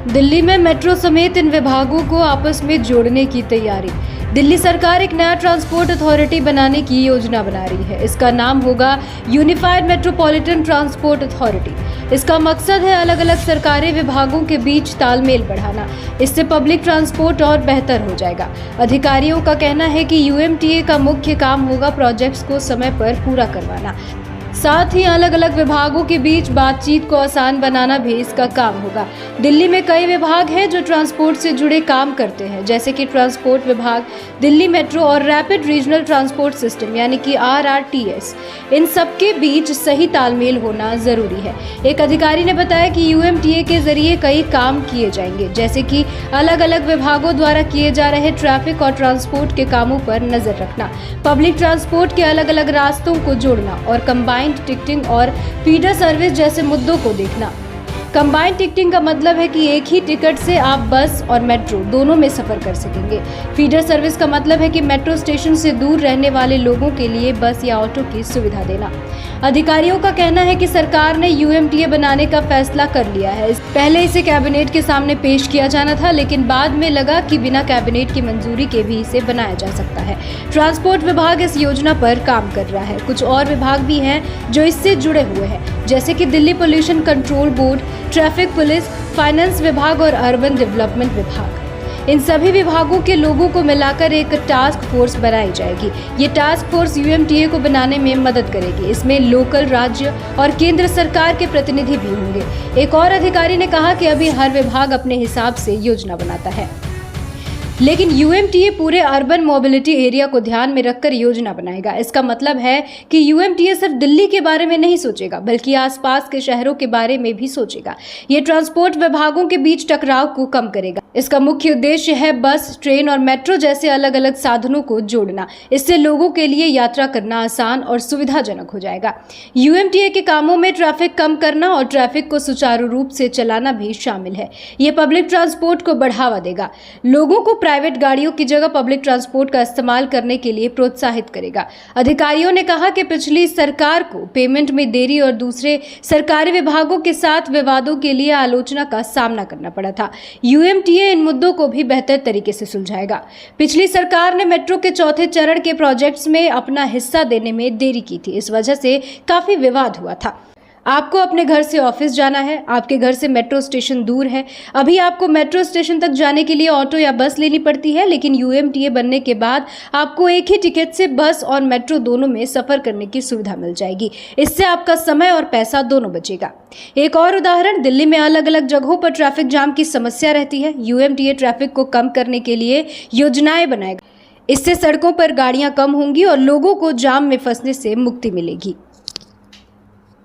दिल्ली में मेट्रो समेत इन विभागों को आपस में जोड़ने की तैयारी। दिल्ली सरकार एक नया ट्रांसपोर्ट अथॉरिटी बनाने की योजना बना रही है। इसका नाम होगा यूनिफाइड मेट्रोपॉलिटन ट्रांसपोर्ट अथॉरिटी। इसका मकसद है अलग अलग सरकारी विभागों के बीच तालमेल बढ़ाना। इससे पब्लिक ट्रांसपोर्ट और बेहतर हो जाएगा। अधिकारियों का कहना है कि यूएमटीए का मुख्य काम होगा प्रोजेक्ट्स को समय पर पूरा करवाना। साथ ही अलग अलग विभागों के बीच बातचीत को आसान बनाना भी इसका काम होगा। दिल्ली में कई विभाग हैं जो ट्रांसपोर्ट से जुड़े काम करते हैं, जैसे कि ट्रांसपोर्ट विभाग, दिल्ली मेट्रो और रैपिड रीजनल ट्रांसपोर्ट सिस्टम यानी कि RRTS। इन सबके बीच सही तालमेल होना जरूरी है। एक अधिकारी ने बताया कि यूएमटीए के जरिए कई काम किए जाएंगे, जैसे कि अलग अलग विभागों द्वारा किए जा रहे ट्रैफिक और ट्रांसपोर्ट के कामों पर नजर रखना, पब्लिक ट्रांसपोर्ट के अलग अलग रास्तों को जोड़ना और कंबाइंड टिकटिंग और फीडर सर्विस जैसे मुद्दों को देखना। कंबाइंड टिकटिंग का मतलब है कि एक ही टिकट से आप बस और मेट्रो दोनों में सफर कर सकेंगे। फीडर सर्विस का मतलब है कि मेट्रो स्टेशन से दूर रहने वाले लोगों के लिए बस या ऑटो की सुविधा देना। अधिकारियों का कहना है कि सरकार ने यूएमटीए बनाने का फैसला कर लिया है। पहले इसे कैबिनेट के सामने पेश किया जाना था, लेकिन बाद में लगा कि बिना कैबिनेट की मंजूरी के भी इसे बनाया जा सकता है। ट्रांसपोर्ट विभाग इस योजना पर काम कर रहा है। कुछ और विभाग भी हैं जो इससे जुड़े हुए हैं, जैसे कि Delhi pollution control board, traffic police, finance विभाग और अर्बन डेवलपमेंट विभाग। इन सभी विभागों के लोगों को मिलाकर एक टास्क फोर्स बनाई जाएगी। ये टास्क फोर्स यूएमटीए को बनाने में मदद करेगी। इसमें लोकल, राज्य और केंद्र सरकार के प्रतिनिधि भी होंगे। एक और अधिकारी ने कहा कि अभी हर विभाग अपने हिसाब से योजना बनाता है, लेकिन यूएमटीए पूरे अर्बन मोबिलिटी एरिया को ध्यान में रखकर योजना बनाएगा। इसका मतलब है कि यूएमटीए सिर्फ दिल्ली के बारे में नहीं सोचेगा, बल्कि आसपास के शहरों के बारे में भी सोचेगा। ये ट्रांसपोर्ट विभागों के बीच टकराव को कम करेगा। इसका मुख्य उद्देश्य है बस, ट्रेन और मेट्रो जैसे अलग अलग साधनों को जोड़ना। इससे लोगों के लिए यात्रा करना आसान और सुविधाजनक हो जाएगा। यूएमटीए के कामों में ट्रैफिक कम करना और ट्रैफिक को सुचारू रूप से चलाना भी शामिल है। ये पब्लिक ट्रांसपोर्ट को बढ़ावा देगा, लोगों को प्राइवेट गाड़ियों की जगह पब्लिक ट्रांसपोर्ट का इस्तेमाल करने के लिए प्रोत्साहित करेगा। अधिकारियों ने कहा कि पिछली सरकार को पेमेंट में देरी और दूसरे सरकारी विभागों के साथ विवादों के लिए आलोचना का सामना करना पड़ा था। यूएमटीए इन मुद्दों को भी बेहतर तरीके से सुलझाएगा। पिछली सरकार ने मेट्रो के चौथे चरण के प्रोजेक्ट्स में अपना हिस्सा देने में देरी की थी। इस वजह से काफी विवाद हुआ था। आपको अपने घर से ऑफिस जाना है, आपके घर से मेट्रो स्टेशन दूर है। अभी आपको मेट्रो स्टेशन तक जाने के लिए ऑटो या बस लेनी पड़ती है, लेकिन यूएमटीए बनने के बाद आपको एक ही टिकट से बस और मेट्रो दोनों में सफर करने की सुविधा मिल जाएगी। इससे आपका समय और पैसा दोनों बचेगा। एक और उदाहरण, दिल्ली में अलग अलग जगहों पर ट्रैफिक जाम की समस्या रहती है। यूएमटीए ट्रैफिक को कम करने के लिए योजनाएं बनाएगा। इससे सड़कों पर गाड़ियां कम होंगी और लोगों को जाम में फंसने से मुक्ति मिलेगी।